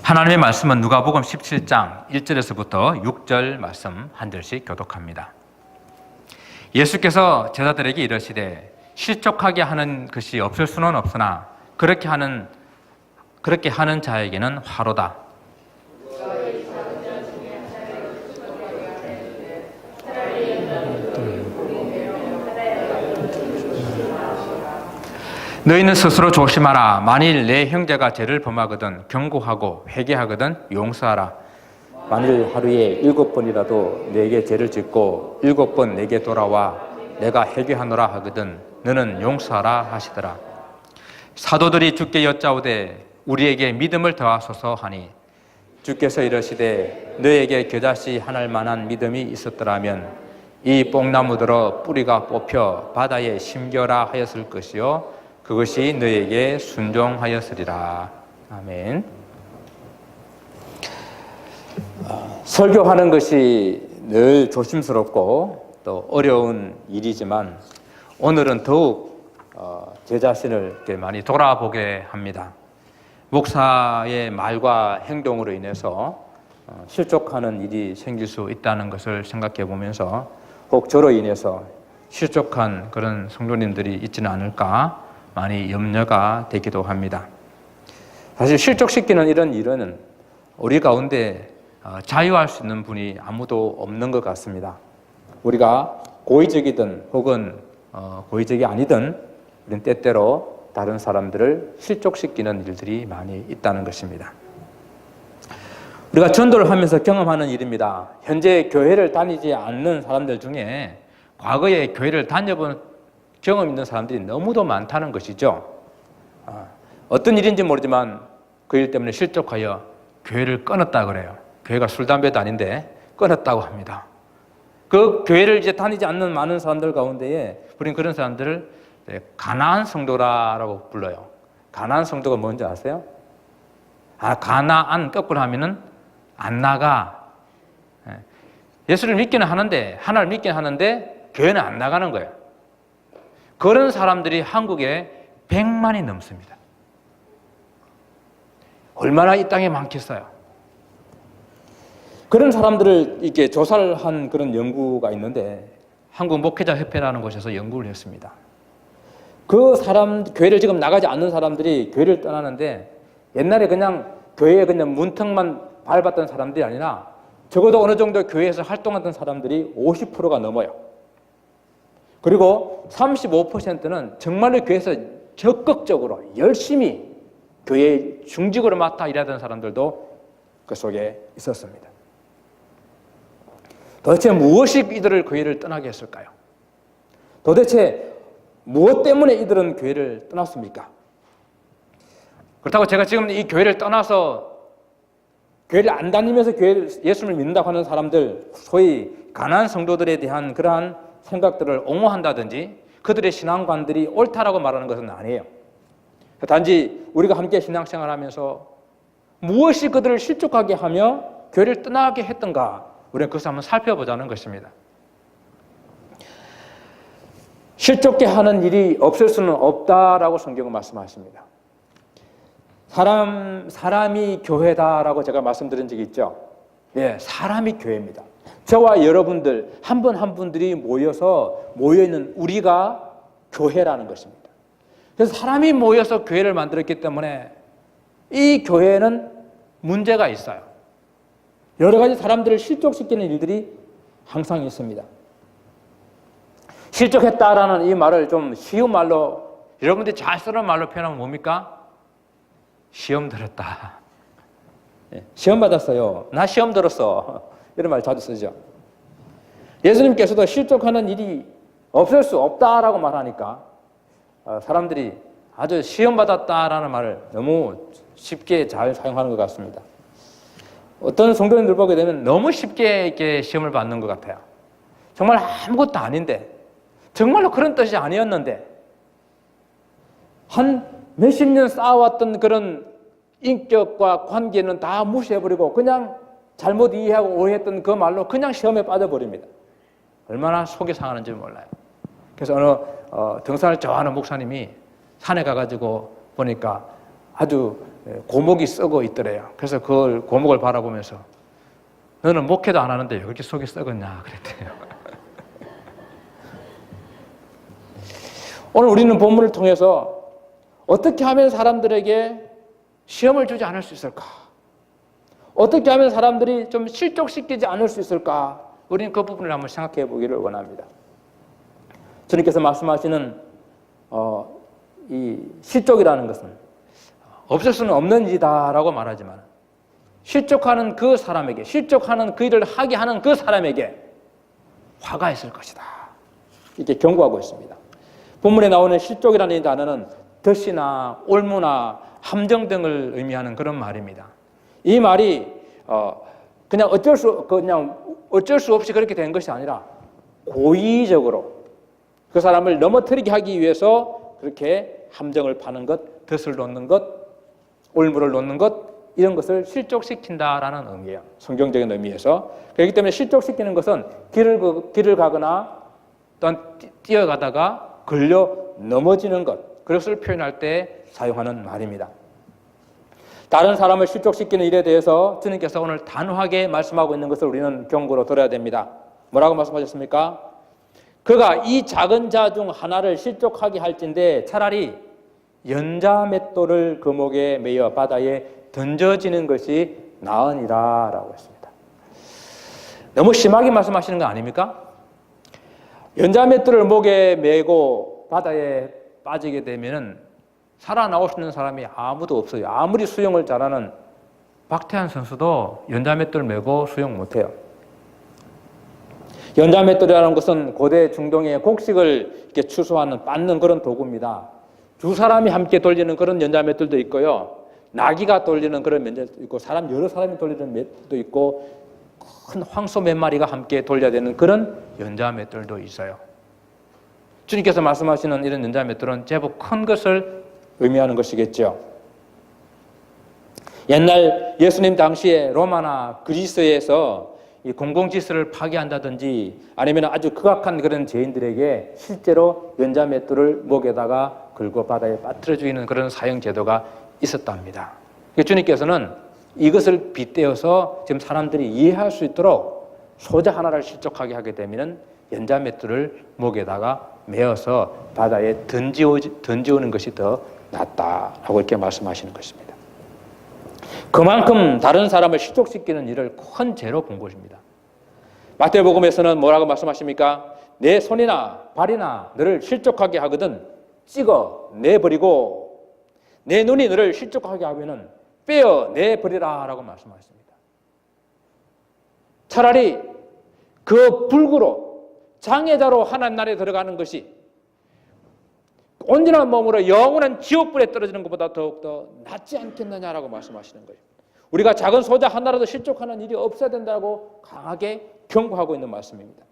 하나님의 말씀은 누가복음 17장 1절에서부터 6절 말씀 한 절씩 교독합니다. 예수께서 제자들에게 이르시되 실족하게 하는 것이 없을 수는 없으나 그렇게 하는 자에게는 화로다. 너희는 스스로 조심하라. 만일 내 형제가 죄를 범하거든 경고하고 회개하거든 용서하라. 만일 하루에 7번이라도 내게 죄를 짓고 7번 내게 돌아와 내가 회개하노라 하거든 너는 용서하라 하시더라. 사도들이 주께 여짜오되 우리에게 믿음을 더하소서 하니 주께서 이르시되 너에게 겨자씨 하나일 만한 믿음이 있었더라면 이 뽕나무들어 뿌리가 뽑혀 바다에 심겨라 하였을 것이요 그것이 너에게 순종하였으리라. 아멘. 설교하는 것이 늘 조심스럽고 또 어려운 일이지만 오늘은 더욱 제 자신을 많이 돌아보게 합니다. 목사의 말과 행동으로 인해서 실족하는 일이 생길 수 있다는 것을 생각해 보면서 혹 저로 인해서 실족한 그런 성도님들이 있지는 않을까 많이 염려가 되기도 합니다. 사실 실족시키는 이런 일은 우리 가운데 자유할 수 있는 분이 아무도 없는 것 같습니다. 우리가 고의적이든 혹은 고의적이 아니든 우리는 때때로 다른 사람들을 실족시키는 일들이 많이 있다는 것입니다. 우리가 전도를 하면서 경험하는 일입니다. 현재 교회를 다니지 않는 사람들 중에 과거에 교회를 다녀본 경험 있는 사람들이 너무도 많다는 것이죠. 어떤 일인지 모르지만 그 일 때문에 실족하여 교회를 끊었다 그래요. 교회가 술, 담배도 아닌데 끊었다고 합니다. 그 교회를 이제 다니지 않는 많은 사람들 가운데에 우리는 그런 사람들을 가나안 성도라고 불러요. 가나안 성도가 뭔지 아세요? 가나안 거꾸로 하면은 안 나가. 예수를 믿기는 하는데 하나를 믿기는 하는데 교회는 안 나가는 거예요. 그런 사람들이 한국에 100만이 넘습니다. 얼마나 이 땅에 많겠어요. 그런 사람들을 이렇게 조사를 한 그런 연구가 있는데 한국 목회자협회라는 곳에서 연구를 했습니다. 그 사람, 교회를 지금 나가지 않는 사람들이 교회를 떠나는데 옛날에 그냥 교회에 그냥 문턱만 밟았던 사람들이 아니라 적어도 어느 정도 교회에서 활동하던 사람들이 50%가 넘어요. 그리고 35%는 정말로 교회에서 적극적으로 열심히 교회 중직으로 맡아 일하던 사람들도 그 속에 있었습니다. 도대체 무엇이 이들을 교회를 떠나게 했을까요? 도대체 무엇 때문에 이들은 교회를 떠났습니까? 그렇다고 제가 지금 이 교회를 떠나서 교회를 안 다니면서 예수를 믿는다고 하는 사람들, 소위 가난한 성도들에 대한 그러한 생각들을 옹호한다든지 그들의 신앙관들이 옳다라고 말하는 것은 아니에요. 단지 우리가 함께 신앙생활을 하면서 무엇이 그들을 실족하게 하며 교회를 떠나게 했던가 우리는 그것을 한번 살펴보자는 것입니다. 실족게 하는 일이 없을 수는 없다라고 성경은 말씀하십니다. 사람이 교회다라고 제가 말씀드린 적이 있죠. 예, 사람이 교회입니다. 저와 여러분들 한 분 한 분들이 모여있는 우리가 교회라는 것입니다. 그래서 사람이 모여서 교회를 만들었기 때문에 이 교회는 문제가 있어요. 여러 가지 사람들을 실족시키는 일들이 항상 있습니다. 실족했다라는 이 말을 좀 쉬운 말로 여러분들이 잘 쓰는 말로 표현하면 뭡니까? 시험 들었다. 시험 받았어요. 나 시험 들었어. 이런 말 자주 쓰죠. 예수님께서도 실족하는 일이 없을 수 없다라고 말하니까 사람들이 아주 시험 받았다라는 말을 너무 쉽게 잘 사용하는 것 같습니다. 어떤 성도님들 보게 되면 너무 쉽게 이렇게 시험을 받는 것 같아요. 정말 아무것도 아닌데 정말로 그런 뜻이 아니었는데 한 몇십 년 쌓아왔던 그런 인격과 관계는 다 무시해버리고 그냥 잘못 이해하고 오해했던 그 말로 그냥 시험에 빠져버립니다. 얼마나 속이 상하는지 몰라요. 그래서 어느 등산을 좋아하는 목사님이 산에 가가지고 보니까 아주 고목이 썩어 있더래요. 그래서 그걸 고목을 바라보면서 너는 목회도 안 하는데 왜 그렇게 속이 썩었냐 그랬대요. 오늘 우리는 본문을 통해서 어떻게 하면 사람들에게 시험을 주지 않을 수 있을까? 어떻게 하면 사람들이 좀 실족시키지 않을 수 있을까? 우리는 그 부분을 한번 생각해 보기를 원합니다. 주님께서 말씀하시는 이 실족이라는 것은 없을 수는 없는 일이다라고 말하지만 실족하는 그 사람에게, 실족하는 그 일을 하게 하는 그 사람에게 화가 있을 것이다. 이렇게 경고하고 있습니다. 본문에 나오는 실족이라는 이 단어는 덫이나 올무나 함정 등을 의미하는 그런 말입니다. 이 말이 그냥 어쩔 수 없이 그렇게 된 것이 아니라 고의적으로 그 사람을 넘어뜨리게 하기 위해서 그렇게 함정을 파는 것, 덫을 놓는 것, 올무를 놓는 것, 이런 것을 실족시킨다라는 의미예요. 성경적인 의미에서. 그렇기 때문에 실족시키는 것은 길을 가거나 또한 뛰어가다가 걸려 넘어지는 것, 그것을 표현할 때 사용하는 말입니다. 다른 사람을 실족시키는 일에 대해서 주님께서 오늘 단호하게 말씀하고 있는 것을 우리는 경고로 들어야 됩니다. 뭐라고 말씀하셨습니까? 그가 이 작은 자 중 하나를 실족하게 할진대 차라리 연자맷돌을 그 목에 매어 바다에 던져지는 것이 나으니라 라고 했습니다. 너무 심하게 말씀하시는 거 아닙니까? 연자맷돌을 목에 메고 바다에 빠지게 되면 살아나올 수 있는 사람이 아무도 없어요. 아무리 수영을 잘하는 박태환 선수도 연자맷돌을 메고 수영 못해요. 연자맷돌이라는 것은 고대 중동의 곡식을 이렇게 추수하는 빻는 그런 도구입니다. 두 사람이 함께 돌리는 그런 연자맷돌도 있고요. 나귀가 돌리는 그런 맷돌도 있고 여러 사람이 돌리는 맷돌도 있고 큰 황소 몇 마리가 함께 돌려야 되는 그런 연자맷돌도 있어요. 주님께서 말씀하시는 이런 연자맷돌은 제법 큰 것을 의미하는 것이겠죠. 옛날 예수님 당시에 로마나 그리스에서 이 공공질서를 파괴한다든지 아니면 아주 극악한 그런 죄인들에게 실제로 연자맷돌을 목에다가 걸고 바다에 빠뜨려 죽이는 그런 사형 제도가 있었답니다. 주님께서는 이것을 빗대어서 지금 사람들이 이해할 수 있도록 소자 하나를 실족하게 하게 되면 연자맷돌을 목에다가 메어서 바다에 던지오는 것이 더 낫다라고 이렇게 말씀하시는 것입니다. 그만큼 다른 사람을 실족시키는 일을 큰 죄로 본 것입니다. 마태복음에서는 뭐라고 말씀하십니까? 내 손이나 발이나 너를 실족하게 하거든 찍어 내버리고 내 눈이 너를 실족하게 하면은 빼어 내버리라 라고 말씀하십니다. 차라리 그 불구로 장애자로 하나님 나라에 들어가는 것이 온전한 몸으로 영원한 지옥불에 떨어지는 것보다 더욱더 낫지 않겠느냐라고 말씀하시는 거예요. 우리가 작은 소자 하나라도 실족하는 일이 없어야 된다고 강하게 경고하고 있는 말씀입니다.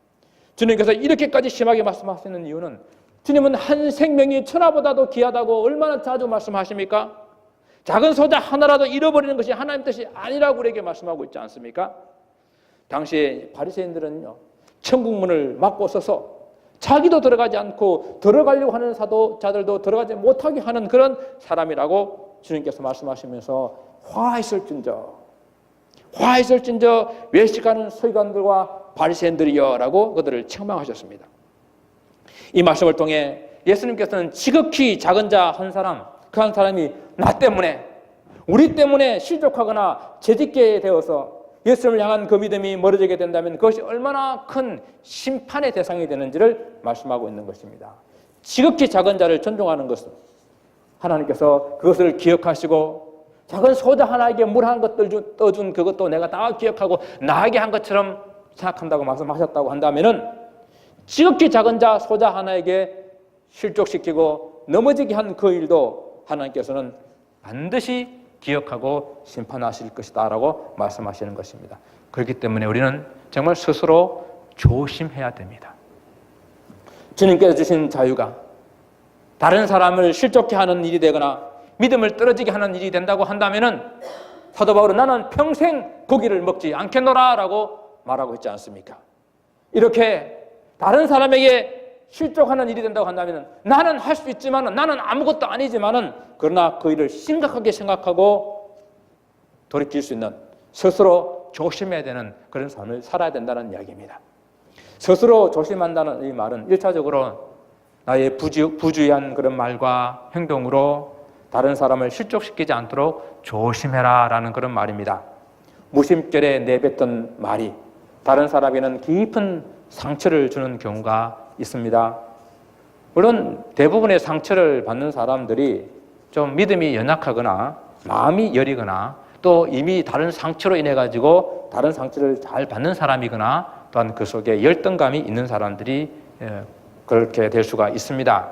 주님께서 이렇게까지 심하게 말씀하시는 이유는 주님은 한 생명이 천하보다도 귀하다고 얼마나 자주 말씀하십니까? 작은 소자 하나라도 잃어버리는 것이 하나님 뜻이 아니라고 우리에게 말씀하고 있지 않습니까? 당시에 바리새인들은요, 천국문을 막고 서서 자기도 들어가지 않고 들어가려고 하는 사도자들도 들어가지 못하게 하는 그런 사람이라고 주님께서 말씀하시면서 화있을진저 외식하는 서기관들과 바리새인들이여 라고 그들을 책망하셨습니다. 이 말씀을 통해 예수님께서는 지극히 작은 자 한 사람, 그 한 사람이 나 때문에 우리 때문에 실족하거나 죄짓게 되어서 예수님을 향한 그 믿음이 멀어지게 된다면 그것이 얼마나 큰 심판의 대상이 되는지를 말씀하고 있는 것입니다. 지극히 작은 자를 존중하는 것은 하나님께서 그것을 기억하시고 작은 소자 하나에게 물 한 것들 떠준 그것도 내가 다 기억하고 나에게 한 것처럼 생각한다고 말씀하셨다고 한다면은 지극히 작은 자 소자 하나에게 실족시키고 넘어지게 한 그 일도 하나님께서는 반드시 기억하고 심판하실 것이다 라고 말씀하시는 것입니다. 그렇기 때문에 우리는 정말 스스로 조심해야 됩니다. 주님께서 주신 자유가 다른 사람을 실족케 하는 일이 되거나 믿음을 떨어지게 하는 일이 된다고 한다면은 사도 바울은 나는 평생 고기를 먹지 않겠노라 라고 말하고 있지 않습니까? 이렇게 다른 사람에게 실족하는 일이 된다고 한다면 나는 할 수 있지만은, 나는 아무것도 아니지만은, 그러나 그 일을 심각하게 생각하고 돌이킬 수 있는, 스스로 조심해야 되는 그런 삶을 살아야 된다는 이야기입니다. 스스로 조심한다는 이 말은 1차적으로 나의 부주의한 그런 말과 행동으로 다른 사람을 실족시키지 않도록 조심해라 라는 그런 말입니다. 무심결에 내뱉던 말이 다른 사람에게는 깊은 상처를 주는 경우가 있습니다. 물론 대부분의 상처를 받는 사람들이 좀 믿음이 연약하거나 마음이 여리거나 또 이미 다른 상처로 인해 가지고 다른 상처를 잘 받는 사람이거나 또한 그 속에 열등감이 있는 사람들이 그렇게 될 수가 있습니다.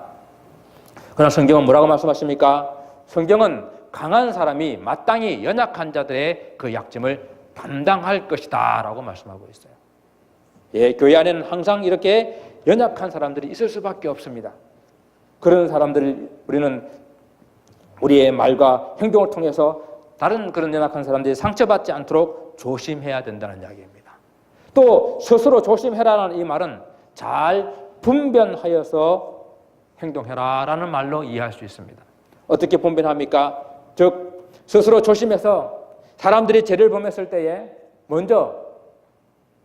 그러나 성경은 뭐라고 말씀하십니까? 성경은 강한 사람이 마땅히 연약한 자들의 그 약점을 담당할 것이다 라고 말씀하고 있어요. 예, 교회 안에는 항상 이렇게 연약한 사람들이 있을 수밖에 없습니다. 그런 사람들을 우리는 우리의 말과 행동을 통해서 다른 그런 연약한 사람들이 상처받지 않도록 조심해야 된다는 이야기입니다. 또 스스로 조심해라는 이 말은 잘 분별하여서 행동해라라는 말로 이해할 수 있습니다. 어떻게 분별합니까? 즉 스스로 조심해서 사람들이 죄를 범했을 때에 먼저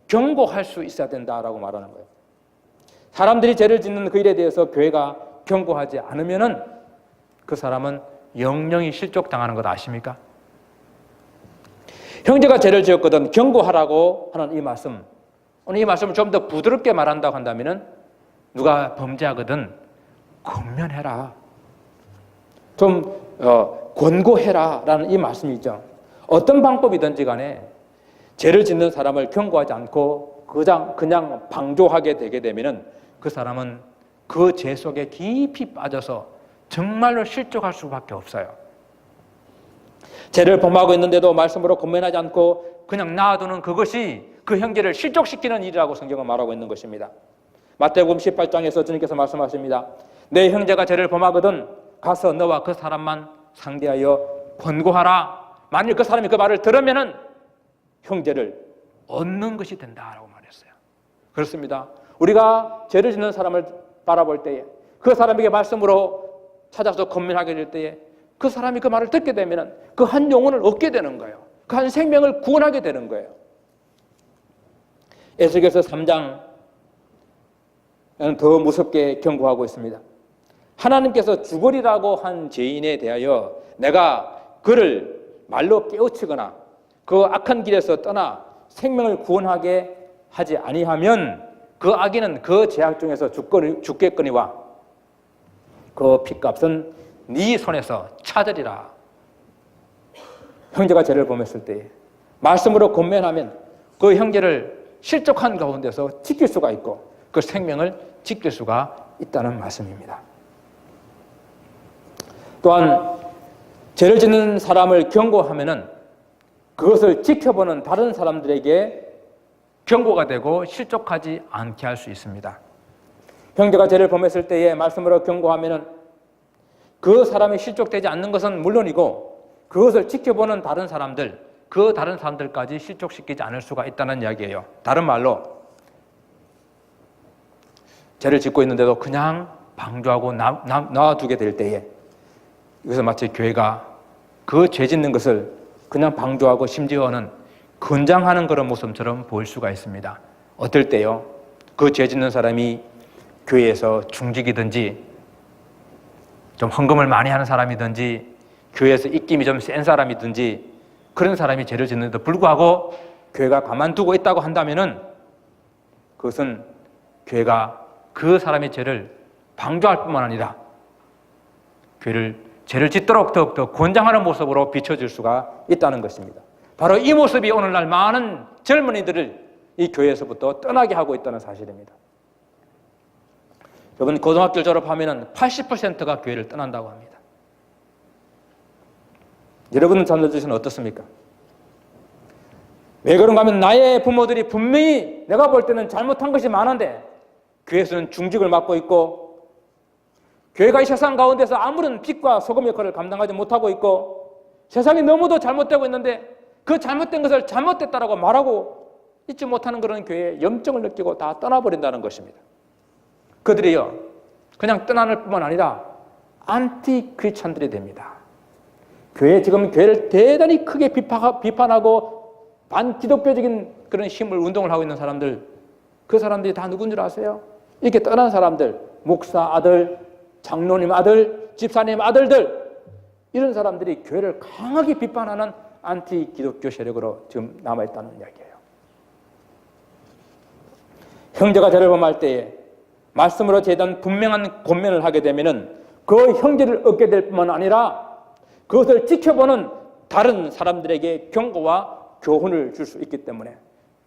경고할 수 있어야 된다라고 말하는 거예요. 사람들이 죄를 짓는 그 일에 대해서 교회가 경고하지 않으면은 그 사람은 영영이 실족당하는 것 아십니까? 형제가 죄를 지었거든 경고하라고 하는 이 말씀, 오늘 이 말씀을 좀 더 부드럽게 말한다고 한다면은 누가 범죄하거든 권면해라, 좀 권고해라 라는 이 말씀이죠. 어떤 방법이든지 간에 죄를 짓는 사람을 경고하지 않고 그냥 방조하게 되게 되면은 그 사람은 그 죄 속에 깊이 빠져서 정말로 실족할 수밖에 없어요. 죄를 범하고 있는데도 말씀으로 권면하지 않고 그냥 놔두는 그것이 그 형제를 실족시키는 일이라고 성경은 말하고 있는 것입니다. 마태복음 18장에서 주님께서 말씀하십니다. 내 형제가 죄를 범하거든 가서 너와 그 사람만 상대하여 권고하라. 만일 그 사람이 그 말을 들으면은 형제를 얻는 것이 된다라고 말했어요. 그렇습니다. 우리가 죄를 짓는 사람을 바라볼 때에 그 사람에게 말씀으로 찾아서 권면하게 될 때에 그 사람이 그 말을 듣게 되면 그 한 영혼을 얻게 되는 거예요. 그 한 생명을 구원하게 되는 거예요. 에스겔서 3장은 더 무섭게 경고하고 있습니다. 하나님께서 죽으리라고 한 죄인에 대하여 내가 그를 말로 깨우치거나 그 악한 길에서 떠나 생명을 구원하게 하지 아니하면 그 악인은 그 죄악 중에서 죽겠거니와 그 핏값은 네 손에서 찾으리라. 형제가 죄를 범했을 때 말씀으로 권면하면 그 형제를 실족한 가운데서 지킬 수가 있고 그 생명을 지킬 수가 있다는 말씀입니다. 또한 죄를 짓는 사람을 경고하면은 그것을 지켜보는 다른 사람들에게 경고가 되고 실족하지 않게 할 수 있습니다. 형제가 죄를 범했을 때에 말씀으로 경고하면은 그 사람이 실족되지 않는 것은 물론이고 그것을 지켜보는 다른 사람들, 그 다른 사람들까지 실족시키지 않을 수가 있다는 이야기예요. 다른 말로 죄를 짓고 있는데도 그냥 방조하고 놔두게 될 때에 이것은 마치 교회가 그 죄 짓는 것을 그냥 방조하고 심지어는 권장하는 그런 모습처럼 보일 수가 있습니다. 어떨 때요? 그 죄 짓는 사람이 교회에서 중직이든지 좀 헌금을 많이 하는 사람이든지 교회에서 입김이 좀 센 사람이든지 그런 사람이 죄를 짓는데도 불구하고 교회가 가만두고 있다고 한다면은 그것은 교회가 그 사람의 죄를 방조할 뿐만 아니라 죄를 짓도록 더욱더 권장하는 모습으로 비춰질 수가 있다는 것입니다. 바로 이 모습이 오늘날 많은 젊은이들을 이 교회에서부터 떠나게 하고 있다는 사실입니다. 여러분 고등학교를 졸업하면 80%가 교회를 떠난다고 합니다. 여러분 자녀들은 어떻습니까? 왜 그런가 하면 나의 부모들이 분명히 내가 볼 때는 잘못한 것이 많은데 교회에서는 중직을 맡고 있고 교회가 이 세상 가운데서 아무런 빛과 소금 역할을 감당하지 못하고 있고 세상이 너무도 잘못되고 있는데 그 잘못된 것을 잘못됐다라고 말하고 잊지 못하는 그런 교회에 염증을 느끼고 다 떠나버린다는 것입니다. 그들이요 그냥 떠나는 뿐만 아니라 안티 크리스찬들이 됩니다. 지금 교회를 대단히 크게 비판하고 반기독교적인 그런 힘을 운동을 하고 있는 사람들, 그 사람들이 다 누군 줄 아세요? 이렇게 떠난 사람들, 목사 아들, 장로님 아들, 집사님 아들들, 이런 사람들이 교회를 강하게 비판하는 안티 기독교 세력으로 지금 남아있다는 이야기예요. 형제가 저를 범할 때에 말씀으로 제대한 분명한 권면을 하게 되면은 그 형제를 얻게 될 뿐만 아니라 그것을 지켜보는 다른 사람들에게 경고와 교훈을 줄 수 있기 때문에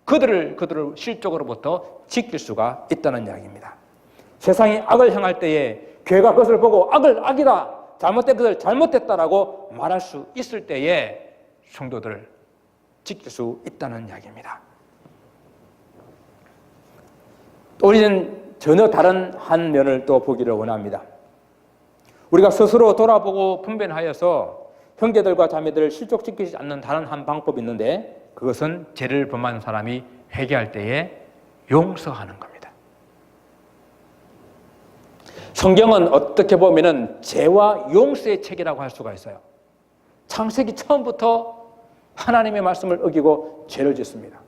그들을 실족으로부터 지킬 수가 있다는 이야기입니다. 세상이 악을 향할 때에 교회가 그것을 보고 악이다, 잘못된 것을 잘못됐다라고 말할 수 있을 때에 성도들을 지킬 수 있다는 이야기입니다. 또 우리는 전혀 다른 한 면을 또 보기를 원합니다. 우리가 스스로 돌아보고 분별하여서 형제들과 자매들을 실족시키지 않는 다른 한 방법이 있는데 그것은 죄를 범한 사람이 회개할 때에 용서하는 겁니다. 성경은 어떻게 보면 죄와 용서의 책이라고 할 수가 있어요. 창세기 처음부터 하나님의 말씀을 어기고 죄를 짓습니다.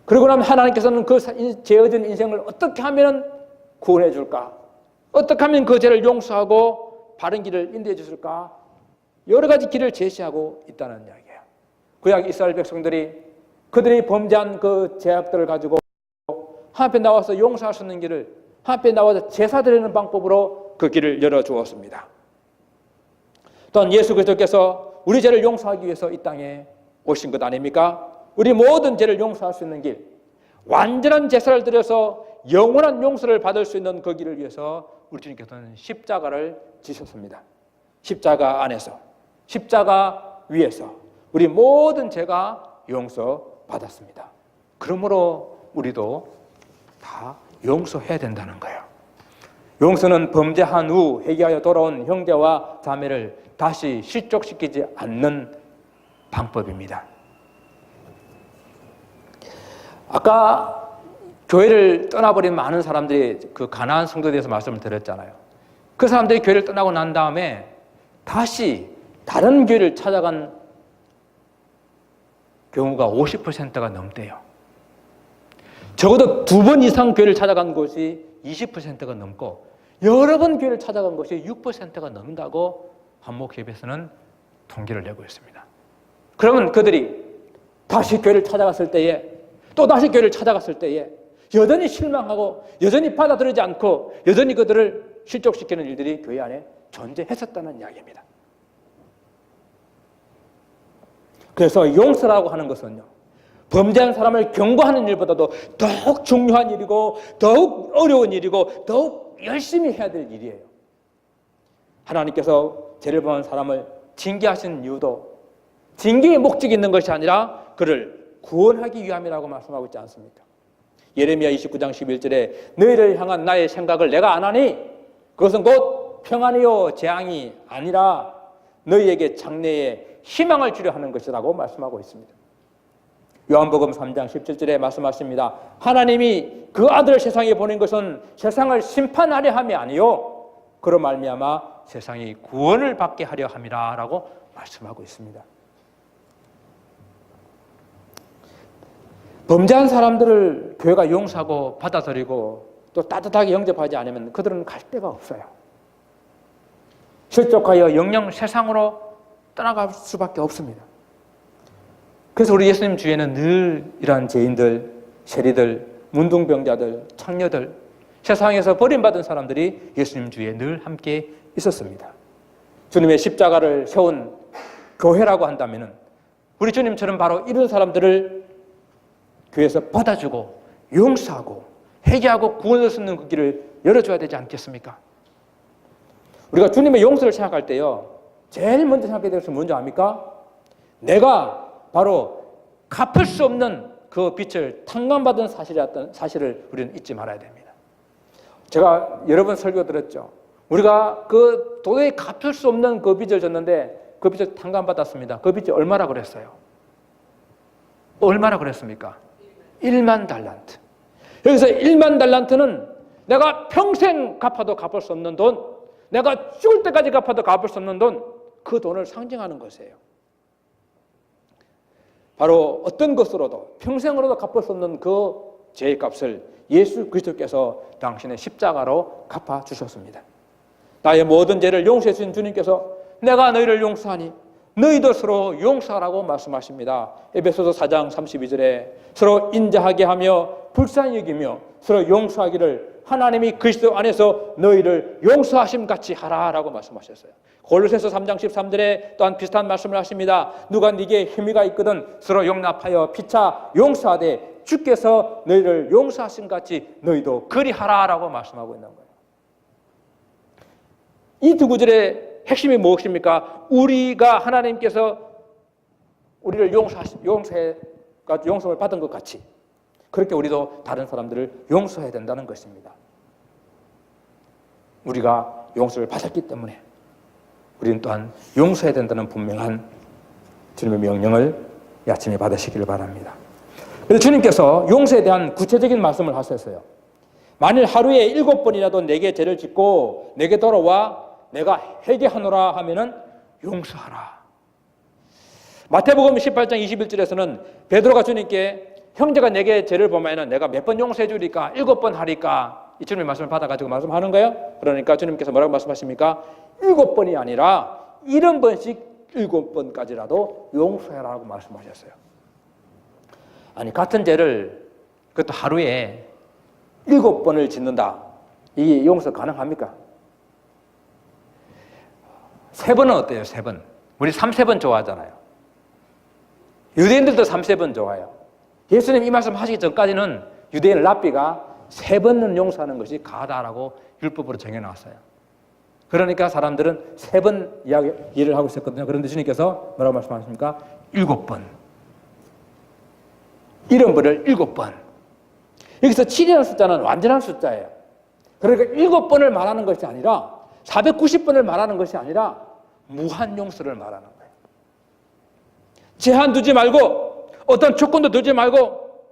그러고 나면 하나님께서는 그 죄어진 인생을 어떻게 하면 구원해 줄까? 어떻게 하면 그 죄를 용서하고 바른 길을 인도해 주실까? 여러 가지 길을 제시하고 있다는 이야기예요. 구약 이스라엘 백성들이 그들이 범죄한 그 죄악들을 가지고 하나님 앞에 나와서 용서할 수 있는 길을 하나님 앞에 나와서 제사 드리는 방법으로 그 길을 열어주었습니다. 또한 예수 그리스도께서 우리 죄를 용서하기 위해서 이 땅에 오신 것 아닙니까? 우리 모든 죄를 용서할 수 있는 길, 완전한 제사를 드려서 영원한 용서를 받을 수 있는 그 길을 위해서 우리 주님께서는 십자가를 지셨습니다. 십자가 안에서, 십자가 위에서 우리 모든 죄가 용서받았습니다. 그러므로 우리도 다 용서해야 된다는 거예요. 용서는 범죄한 후 회개하여 돌아온 형제와 자매를 다시 실족시키지 않는 방법입니다. 아까 교회를 떠나버린 많은 사람들이 그 가나안 성도에 대해서 말씀을 드렸잖아요. 그 사람들이 교회를 떠나고 난 다음에 다시 다른 교회를 찾아간 경우가 50%가 넘대요. 적어도 2번 이상 교회를 찾아간 곳이 20%가 넘고 여러 번 교회를 찾아간 것이 6%가 넘는다고 한목협에서는 통계를 내고 있습니다. 그러면 그들이 다시 교회를 찾아갔을 때에 또 다시 교회를 찾아갔을 때에 여전히 실망하고 여전히 받아들이지 않고 여전히 그들을 실족시키는 일들이 교회 안에 존재했었다는 이야기입니다. 그래서 용서라고 하는 것은요, 범죄한 사람을 경고하는 일보다도 더욱 중요한 일이고 더욱 어려운 일이고 더욱 열심히 해야 될 일이에요. 하나님께서 죄를 범한 사람을 징계하신 이유도 징계의 목적이 있는 것이 아니라 그를 구원하기 위함이라고 말씀하고 있지 않습니까? 예레미야 29장 11절에 너희를 향한 나의 생각을 내가 아나니 그것은 곧 평안이요 재앙이 아니라 너희에게 장래에 희망을 주려 하는 것이라고 말씀하고 있습니다. 요한복음 3장 17절에 말씀하십니다. 하나님이 그 아들을 세상에 보낸 것은 세상을 심판하려 함이 아니요 그로 말미암아 세상이 구원을 받게 하려 함이라 라고 말씀하고 있습니다. 범죄한 사람들을 교회가 용서하고 받아들이고 또 따뜻하게 영접하지 않으면 그들은 갈 데가 없어요. 실족하여 영영 세상으로 떠나갈 수밖에 없습니다. 그래서 우리 예수님 주위에는 늘 이러한 죄인들, 세리들, 문둥병자들, 창녀들, 세상에서 버림받은 사람들이 예수님 주위에 늘 함께 있었습니다. 주님의 십자가를 세운 교회라고 한다면 우리 주님처럼 바로 이런 사람들을 교회에서 받아주고 용서하고 회개하고 구원을 쓰는 그 길을 열어줘야 되지 않겠습니까? 우리가 주님의 용서를 생각할 때요, 제일 먼저 생각해야 될 것은 뭔지 압니까? 내가 바로 갚을 수 없는 그 빚을 탕감받은 사실을 우리는 잊지 말아야 됩니다. 제가 여러 번 설교 들었죠. 우리가 그 도저히 갚을 수 없는 그 빚을 졌는데 그 빚을 탕감받았습니다. 그 빚이 얼마나 그랬어요? 얼마나 그랬습니까? 1만 달란트. 여기서 1만 달란트는 내가 평생 갚아도 갚을 수 없는 돈, 내가 죽을 때까지 갚아도 갚을 수 없는 돈, 그 돈을 상징하는 것이에요. 바로 어떤 것으로도 평생으로도 갚을 수 없는 그 죄의 값을 예수 그리스도께서 당신의 십자가로 갚아주셨습니다. 나의 모든 죄를 용서해 주신 주님께서 내가 너희를 용서하니 너희도 서로 용서하라고 말씀하십니다. 에베소서 4장 32절에 서로 인자하게 하며 불쌍히 여기며 서로 용서하기를 하나님이 그리스도 안에서 너희를 용서하심 같이 하라라고 말씀하셨어요. 골로새서 3장 13절에 또한 비슷한 말씀을 하십니다. 누가 네게 힘이가 있거든 서로 용납하여 피차 용서하되 주께서 너희를 용서하신 같이 너희도 그리하라라고 말씀하고 있는 거예요. 이 두 구절의 핵심이 무엇입니까? 우리가 하나님께서 우리를 용서를 받은 것 같이 그렇게 우리도 다른 사람들을 용서해야 된다는 것입니다. 우리가 용서를 받았기 때문에 우리는 또한 용서해야 된다는 분명한 주님의 명령을 이 아침에 받으시기를 바랍니다. 그래서 주님께서 용서에 대한 구체적인 말씀을 하셨어요. 만일 하루에 7번이라도 내게 죄를 짓고 내게 돌아와 내가 회개하노라 하면은 용서하라. 마태복음 18장 21절에서는 베드로가 주님께 형제가 내게 죄를 범하면 내가 몇 번 용서해 주리까? 7번 하리까? 이 주님의 말씀을 받아가지고 말씀하는 거예요. 그러니까 주님께서 뭐라고 말씀하십니까? 7번이 아니라 70번씩 7번까지라도 용서해라라고 말씀하셨어요. 아니 같은 죄를 그것도 하루에 7번을 짓는다. 이게 용서 가능합니까? 3번은 어때요? 3번. 우리 3세번 좋아하잖아요. 유대인들도 3세번 좋아해요. 예수님 이 말씀 하시기 전까지는 유대인 랍비가 3번은 용서하는 것이 가다라고 율법으로 정해놨어요. 그러니까 사람들은 3번 이야기를 하고 있었거든요. 그런데 주님께서 뭐라고 말씀하십니까? 7번. 70번을 7번. 여기서 7이라는 숫자는 완전한 숫자예요. 그러니까 7번을 말하는 것이 아니라 490번을 말하는 것이 아니라 무한 용서를 말하는 거예요. 제한 두지 말고 어떤 조건도 두지 말고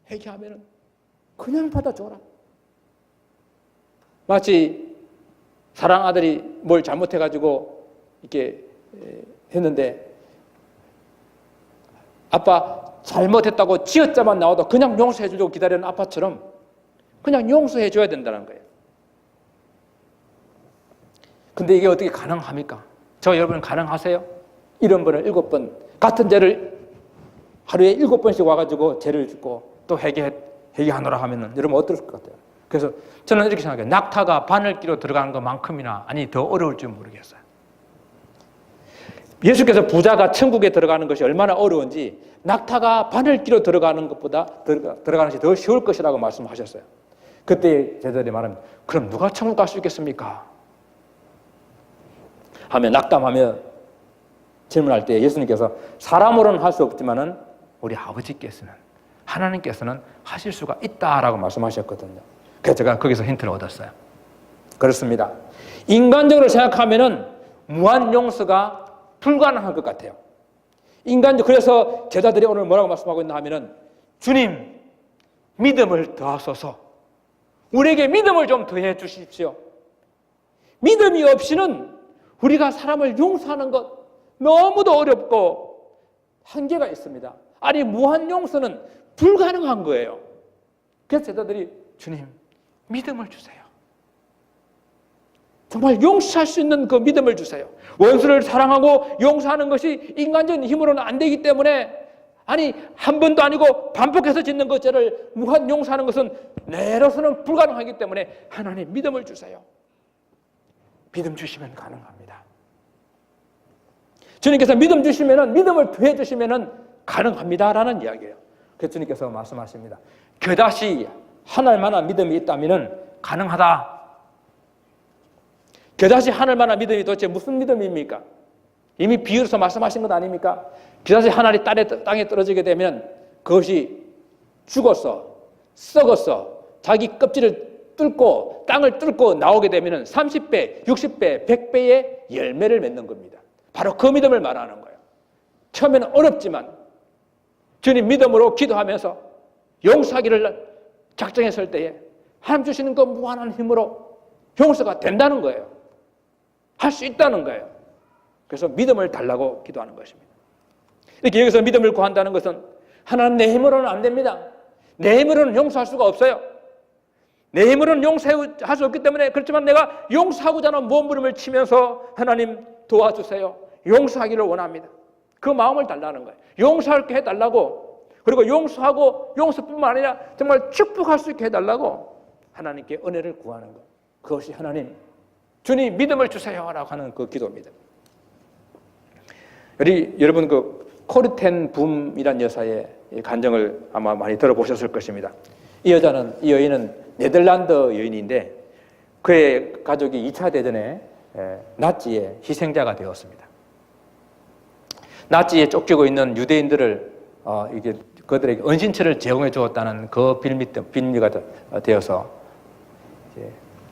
회개하면 그냥 받아줘라. 마치 사랑 아들이 뭘 잘못해가지고 이렇게 했는데 아빠 잘못했다고 지어짜만 나와도 그냥 용서해주려고 기다리는 아빠처럼 그냥 용서해줘야 된다는 거예요. 근데 이게 어떻게 가능합니까? 저 여러분 가능하세요? 70번을 7번 같은 죄를 하루에 7번씩 와가지고 죄를 짓고 또 회개하노라 하면은 여러분 어떨 것 같아요? 그래서 저는 이렇게 생각해요. 낙타가 바늘기로 들어가는 것만큼이나 아니 더 어려울 줄 모르겠어요. 예수께서 부자가 천국에 들어가는 것이 얼마나 어려운지 낙타가 바늘기로 들어가는 것보다 들어가는 것이 더 쉬울 것이라고 말씀하셨어요. 그때 제자들이 말합니다. 그럼 누가 천국 갈 수 있겠습니까? 하며 낙담하며 질문할 때 예수님께서 사람으로는 할 수 없지만은 우리 아버지께서는 하나님께서는 하실 수가 있다라고 말씀하셨거든요. 그래서 제가 거기서 힌트를 얻었어요. 그렇습니다. 인간적으로 생각하면은 무한 용서가 불가능한 것 같아요. 그래서 제자들이 오늘 뭐라고 말씀하고 있나 하면은 주님 믿음을 더하소서. 우리에게 믿음을 좀 더해 주십시오. 믿음이 없이는 우리가 사람을 용서하는 것 너무도 어렵고 한계가 있습니다. 아니 무한 용서는 불가능한 거예요. 그래서 제자들이 주님 믿음을 주세요. 정말 용서할 수 있는 그 믿음을 주세요. 원수를 사랑하고 용서하는 것이 인간적인 힘으로는 안 되기 때문에 아니 한 번도 아니고 반복해서 짓는 것 죄를 무한 용서하는 것은 내로서는 불가능하기 때문에 하나님 믿음을 주세요. 믿음 주시면 가능합니다. 주님께서 믿음 주시면은 믿음을 더해 주시면은 가능합니다라는 이야기예요. 그래서 주님께서 말씀하십니다. 그다시 하늘만한 믿음이 있다면은 가능하다. 그다시 하늘만한 믿음이 도대체 무슨 믿음입니까? 이미 비유로서 말씀하신 것 아닙니까? 그다시 하늘이 땅에 떨어지게 되면 그것이 죽었어, 썩었어, 자기 껍질을 뚫고 땅을 뚫고 나오게 되면 30배, 60배, 100배의 열매를 맺는 겁니다. 바로 그 믿음을 말하는 거예요. 처음에는 어렵지만 주님 믿음으로 기도하면서 용서하기를 작정했을 때에 하나님 주시는 그 무한한 힘으로 용서가 된다는 거예요. 할 수 있다는 거예요. 그래서 믿음을 달라고 기도하는 것입니다. 이렇게 여기서 믿음을 구한다는 것은 하나님 내 힘으로는 안 됩니다. 내 힘으로는 용서할 수가 없어요. 내 힘으로는 용서할 수 없기 때문에 그렇지만 내가 용서하고자 하는 몸부림을 치면서 하나님 도와주세요. 용서하기를 원합니다. 그 마음을 달라는 거예요. 용서하게 해달라고, 그리고 용서하고 용서뿐만 아니라 정말 축복할 수 있게 해달라고 하나님께 은혜를 구하는 것. 그것이 하나님, 주님 믿음을 주세요 라고 하는 그 기도입니다. 여러분 그 코리텐 붐이란 여사의 간증을 아마 많이 들어보셨을 것입니다. 이 여인은 네덜란드 여인인데 그의 가족이 2차 대전에 나치의 희생자가 되었습니다. 나치에 쫓기고 있는 유대인들을 이게 그들에게 은신처를 제공해 주었다는 그 빌미가 되어서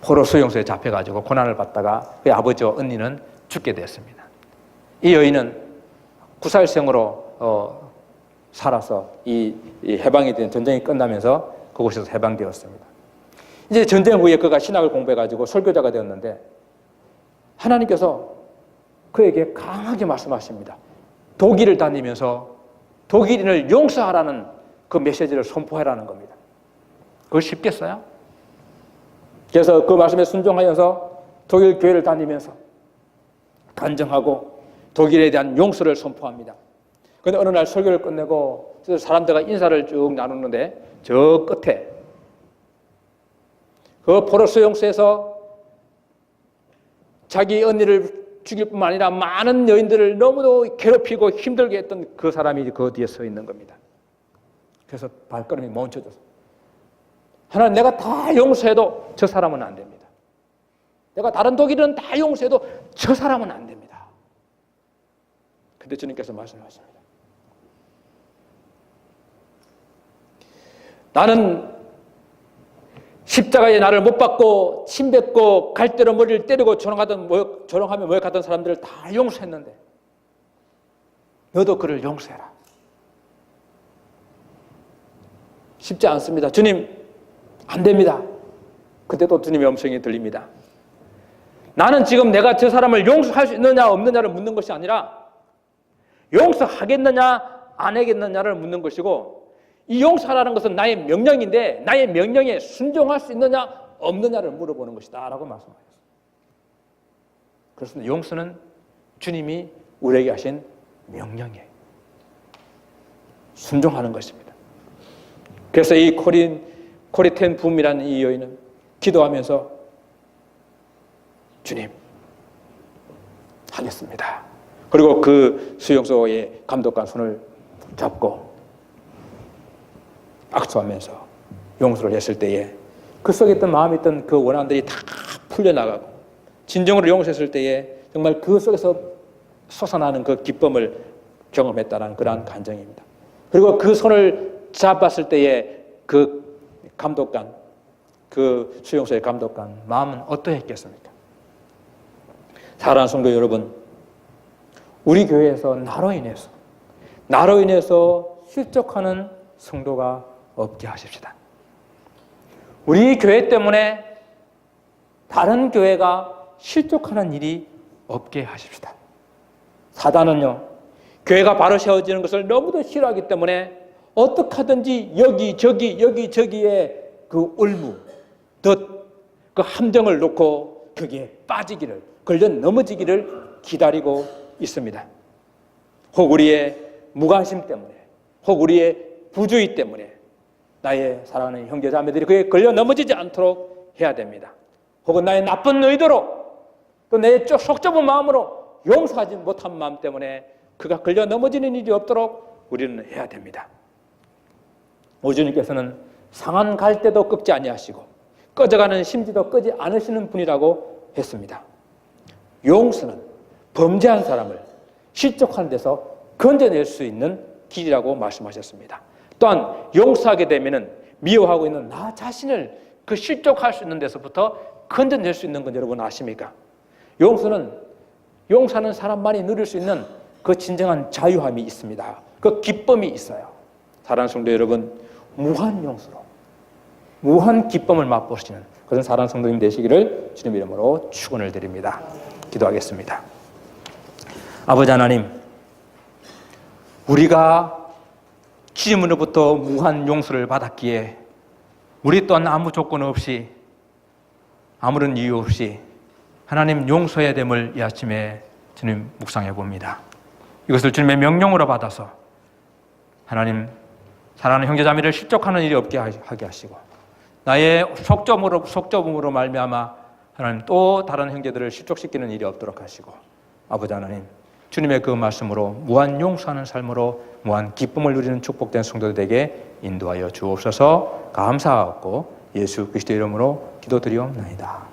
포로 수용소에 잡혀가지고 고난을 받다가 그의 아버지와 언니는 죽게 되었습니다. 이 여인은 구살생으로 살아서 이 해방이 된 전쟁이 끝나면서 그곳에서 해방되었습니다. 이제 전쟁 후에 그가 신학을 공부해가지고 설교자가 되었는데 하나님께서 그에게 강하게 말씀하십니다. 독일을 다니면서 독일인을 용서하라는 그 메시지를 선포하라는 겁니다. 그걸 쉽겠어요? 그래서 그 말씀에 순종하여서 독일 교회를 다니면서 간증하고 독일에 대한 용서를 선포합니다. 그런데 어느 날 설교를 끝내고 사람들과 인사를 쭉 나누는데 저 끝에 그 포로 수용소에서 자기 언니를 죽일 뿐만 아니라 많은 여인들을 너무도 괴롭히고 힘들게 했던 그 사람이 그 뒤에 서 있는 겁니다. 그래서 발걸음이 멈춰져서 하나님, 내가 다 용서해도 저 사람은 안 됩니다. 내가 다른 독일은 다 용서해도 저 사람은 안 됩니다. 근데 주님께서 말씀하십니다. 나는 십자가에 나를 못 박고 침뱉고 갈대로 머리를 때리고 조롱하며 모욕하던 사람들을 다 용서했는데 너도 그를 용서해라. 쉽지 않습니다. 주님, 안 됩니다. 그때도 주님의 음성이 들립니다. 나는 지금 내가 저 사람을 용서할 수 있느냐 없느냐를 묻는 것이 아니라 용서하겠느냐 안 하겠느냐를 묻는 것이고, 이 용서하라는 것은 나의 명령인데 나의 명령에 순종할 수 있느냐 없느냐를 물어보는 것이다 라고 말씀하셨습니다. 그렇습니다. 용서는 주님이 우리에게 하신 명령이에요. 순종하는 것입니다. 그래서 이 코리텐 붐이라는 이 여인은 기도하면서 주님 하겠습니다. 그리고 그 수용소의 감독관 손을 잡고 악수하면서 용서를 했을 때에 그 속에 있던 마음에 있던 그 원한들이 다 풀려나가고 진정으로 용서했을 때에 정말 그 속에서 솟아나는 그 기쁨을 경험했다는 그러한 간증입니다. 그리고 그 손을 잡았을 때에 그 감독관, 그 수용소의 감독관 마음은 어떠했겠습니까? 사랑하는 성도 여러분, 우리 교회에서 나로 인해서 실족하는 성도가 없게 하십시다. 우리 교회 때문에 다른 교회가 실족하는 일이 없게 하십시다. 사단은요, 교회가 바로 세워지는 것을 너무도 싫어하기 때문에 어떻게 하든지 여기저기에 그 울무, 그 함정을 놓고 거기에 빠지기를, 걸려 넘어지기를 기다리고 있습니다. 혹 우리의 무관심 때문에, 혹 우리의 부주의 때문에 나의 사랑하는 형제 자매들이 그에 걸려 넘어지지 않도록 해야 됩니다. 혹은 나의 나쁜 의도로, 또 내 속 좁은 마음으로 용서하지 못한 마음 때문에 그가 걸려 넘어지는 일이 없도록 우리는 해야 됩니다. 오주님께서는 상한 갈대도 꺾지 아니하시고 꺼져가는 심지도 끄지 않으시는 분이라고 했습니다. 용서는 범죄한 사람을 실족하는 데서 건져낼 수 있는 길이라고 말씀하셨습니다. 또한 용서하게 되면은 미워하고 있는 나 자신을 그 실족할 수 있는 데서부터 건져낼 수 있는 건 여러분 아십니까? 용서하는 사람만이 누릴 수 있는 그 진정한 자유함이 있습니다. 그 기쁨이 있어요. 사랑하는 성도 여러분, 무한 용서로 무한 기쁨을 맛보시는 그런 사랑하는 성도님 되시기를 주님 이름으로 축원을 드립니다. 기도하겠습니다. 아버지 하나님, 우리가 주님으로부터 무한 용서를 받았기에 우리 또한 아무 조건 없이 아무런 이유 없이 하나님 용서해야 됨을 이 아침에 주님 묵상해 봅니다. 이것을 주님의 명령으로 받아서 하나님 사랑하는 형제자매를 실족하는 일이 없게 하게 하시고 나의 속점으로 말미암아 하나님 또 다른 형제들을 실족시키는 일이 없도록 하시고 아버지 하나님 주님의 그 말씀으로 무한 용서하는 삶으로 무한 기쁨을 누리는 축복된 성도들에게 인도하여 주옵소서. 감사하고 예수 그리스도 이름으로 기도드리옵나이다.